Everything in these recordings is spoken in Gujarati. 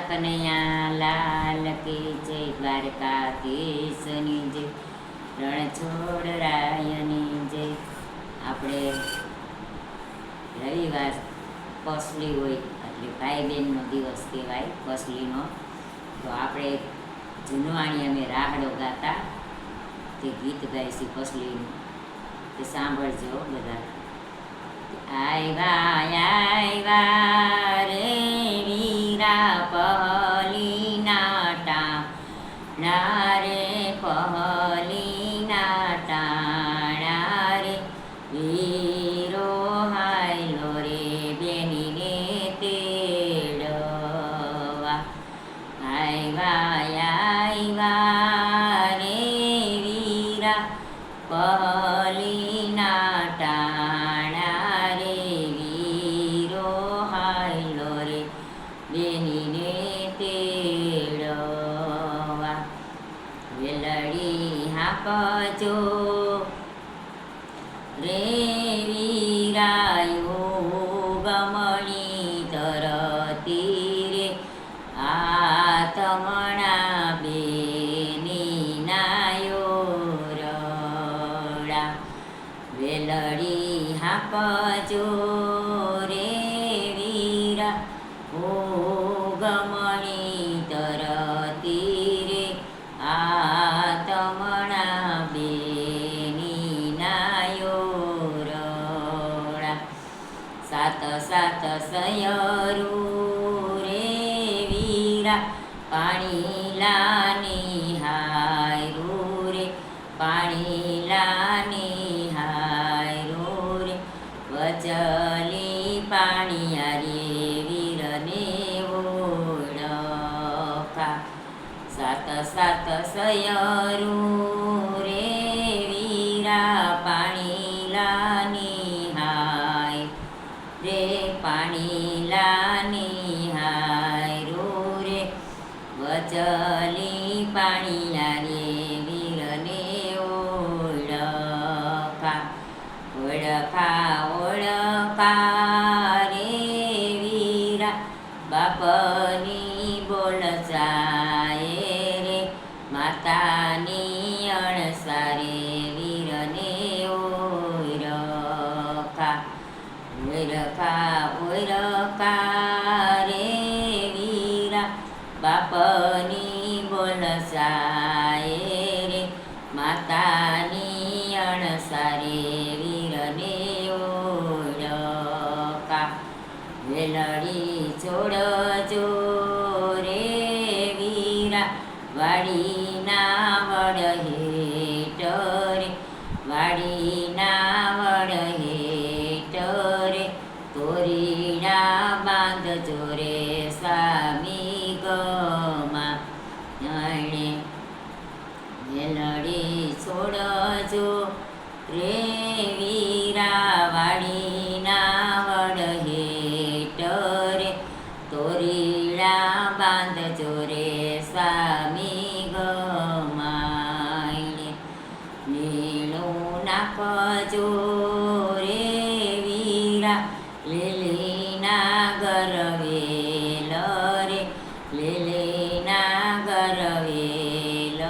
કનૈયા લાલ કી જય, દ્વારકાધીશની જય, રણછોડરાયની જય. આપણે રવિવાર કોસલી હોય એટલે ભાઈ બહેનનો દિવસ કહેવાય કોસલીનો. તો આપણે જૂનવાણી અમે રાહડો ગાતા તે ગીત ગાઈશી કોસલીનું, તે સાંભળજો બધા. આવ્યા રે વીરા પહલીના ટાણા રે, પહલીના ટાણા રે, વીરો હાયલો રે બેનીને તેડવા. આવ્યા રે વીરા પહલીના ટાણા રે, વીરો હાયલો રે બેનીને તેડવા. વેલડી હાંકજો રે વીરાયો ગમણી તરતી રે, આતમણા બેની નાયો રડા. વેલડી હાંકજો રે વીરા ઓ ગમણી તરતી રે, આતમણા બેની નાયો રડા. સાત સાત સયરું રે વીરા પાણી લાની હાયરું રે, પાણી લાની હાયરું રે, વચલી પાણીયારી વીરને ઓળખા. સાત સાત સયરું રે વીરા પાણી લાની હાય રે, પાણી લાની હાયરું રે, વચલી પાણીયારી વીરને ઓળખા. ઓળખા ઓળખા રે વીરા બાપની બોલચાએ રે, માતાની અણસારે વીરને ઓળખા. ઓળખા ઓળખા રે વીરા બાપની બોલચાએ રે, માતાની અણસારે વીરને ઓળખા. વેલડી છોડજો રે વીરા વાડીના વડ હેઠ રે, વાડીના વડ હેઠ રે, તોરીડા બાંધજો રે સ્વામી ગમા નયણે. વેલડી છોડજો રે વીરા વાડીના વડ હેઠ રે, તોરીડા બાંધજો રે સ્વામી ગમાયણે. નીણું નાખજો રે વીરા લીલીના ગરવેલ રે, લીલીના ગરવેલ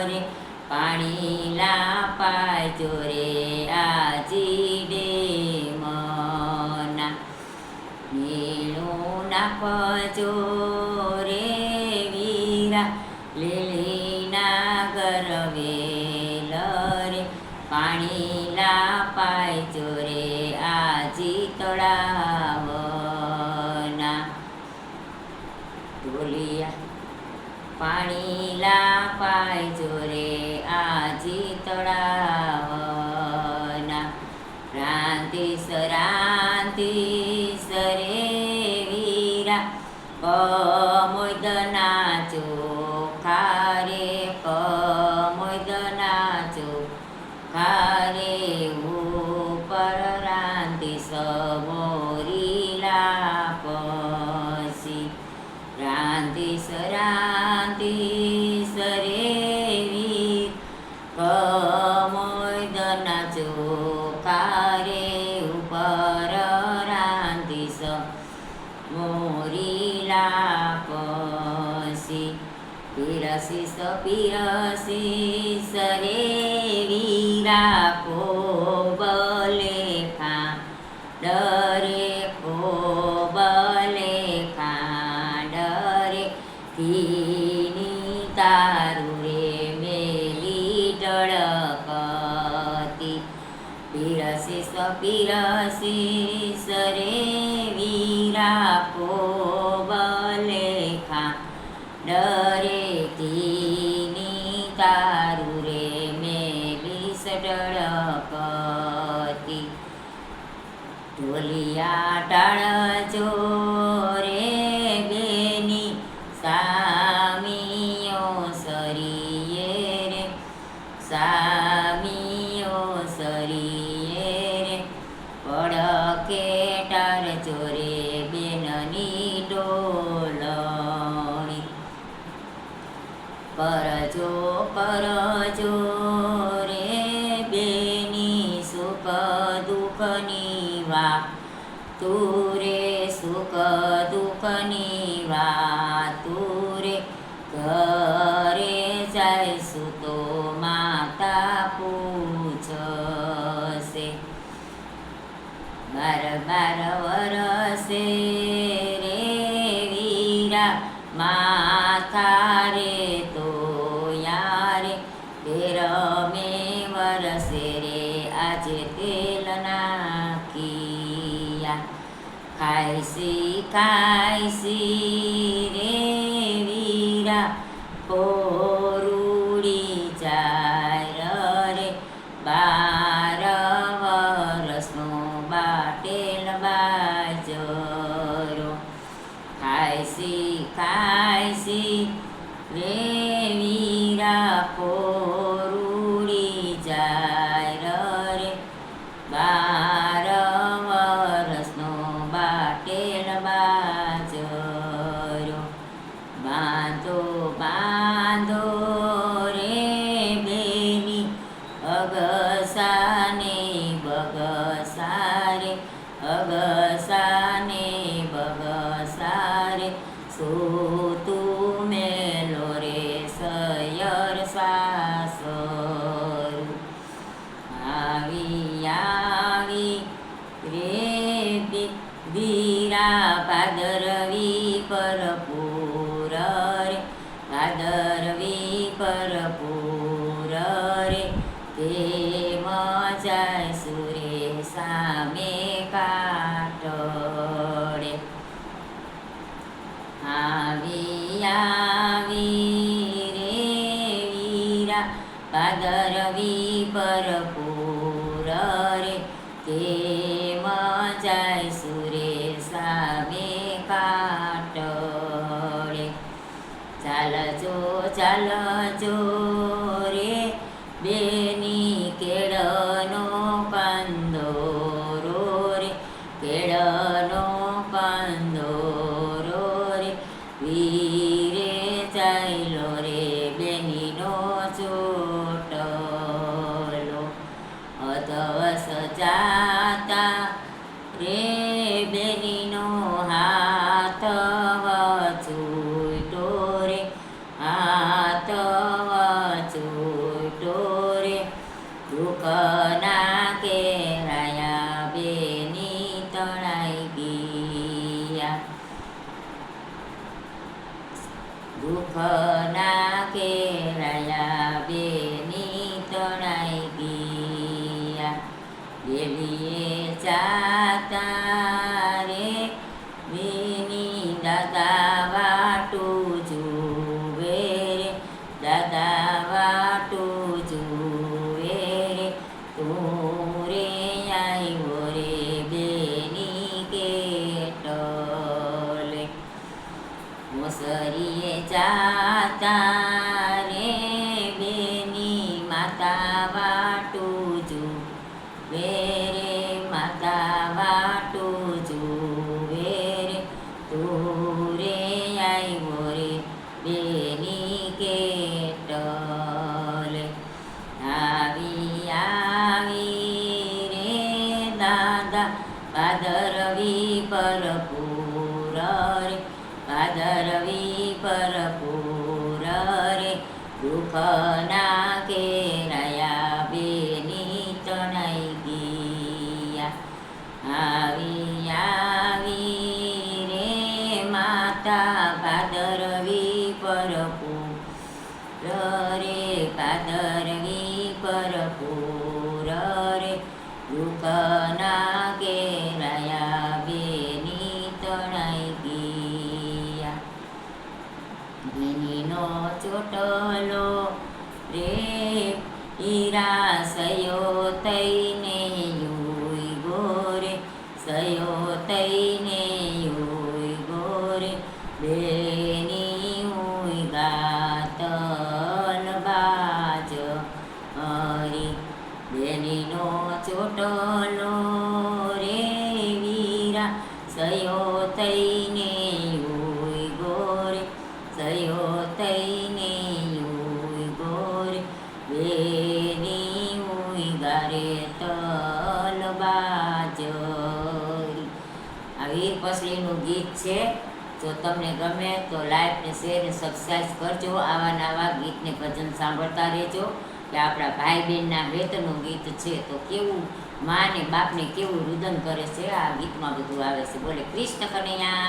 રે, પાણી લાપાજો રે આજીડે મના. નીણું નાખજો રે વીરા લીલીના ગરવેલ રે, પાણી લાપાજો રે આજી તળાવના. ઢોલિયા પાણી લાપાજો રે આજી તળાવના. રાંધીશ રાંધીશ રે વીરા કમોદના ચોખા રે, કમોદના ચોખા રે, ઉપર રાંધીશ મોરીલા પછી. રાંધીશ રાંધીશ રે વીર કમોદના ચોખા રે, ઉપર રાંધીશ મોરીલા પીરસીસ પીરસીસ રે વીરા કોબલે ખા ડરે કોબલે ખા ડરે કીની તારું રે મેલી ટળકતી પીરસીસ પીરસીસ રે વીરા કોબલે ખા ડરે કીની તારું રે મેલી ટળકતી ઢોલિયા ટાળજો રે બેની સામીઓ સરીએ રે સામીઓ સરીએ રે પડકે ટાળજો રે બેનની ડોલણી પરજો પરજો રે બેની સુખ દુઃખની વા તુરે સુખ દુઃખની વા તુરે ઘરે જઈશું તો માતા પૂછશે બાર બાર વરસે રે વીરા માથા રે તો યારે તેર મે વરસે રે આજે તેલ નાખિયા ખાઈસી રે વીરા પોરુડી જાય રે 12 વરસનો બાટેલ બાજરો ખાઈસી રે વીરા પોરુડી જાય રે 12 વરસનો બાટેલ બાજરો બાંધો બાંધો રે બેની અગસાને બગસારે અગસાને બગસારે સોતું મેલો રે સયર સાસરું આવી રે વીરા ભાદરવી પરપૂર રે ભાદરવી પરપૂર રે તે મજાય સુરે સામે કાટડે આવી રે વીરા ભાદરવી પરપૂર રે તે મજાય સુરે સામે કાટડે ચાલજો રે બેની કેળનો કંદોરો રે કેળનો કંદોરો રે વીરે ચાલ્યો રે બેનીનો ચોટલો અધવસ જાતા રે બેનીનો હાથ વચૂટો રે હાથ વચૂટો રે દુઃખના કેરાયા બેની તણાઈ ગયા દુઃખના કેરાયા બેની તણાઈ ગયા બેલીએ જાતા રે બેની દાદા વાટું જુએ રે દાદા વાટું જુએ રે તું રે આવ્યો રે બેની કેટલે મોસરીએ જાતા રે બેની માતા વાટું જુએ રે માતા વાટું જુએ રે તું રે આવ્યો રે બેની કેટલે આવી રે દાદા ભાદરવી પરપૂર રે ભાદરવી પરપૂર દુઃખના કેરાયા બેની તણાઈ ગયા આવી આવી રે માતા ભાદરવી પરપુર રે ભાદરવી પરપુર રે દુઃખના કેરાયા બેની તણાઈ ગયા બેનીનો ચોટલો રે હીરા સયો તઈને યુઈ ગોરે સયો તઈને યુઈ ગોરે બેની ઉઈ ગાતલ બાજ હરી બેનીનો ચોટલો રે વીરા સયો તઈને યુઈ ગોરે સયો તઈને યુઈ ગોરે બેની ઉઈ ગારે તલ બાજરી આ વીર પસલીનું ગીત છે. જો તમને ગમે તો લાઈક ને શેર ને સબસ્ક્રાઈબ કરજો. આવા નવા ગીત ને ભજન સાંભળતા રહેજો કે આપણા ભાઈ બહેનના હેતનું ગીત છે તો કેવું મા ને બાપને કેવું રુદન કરે છે આ ગીતમાં બધું આવે છે. બોલે કૃષ્ણ કનૈયા.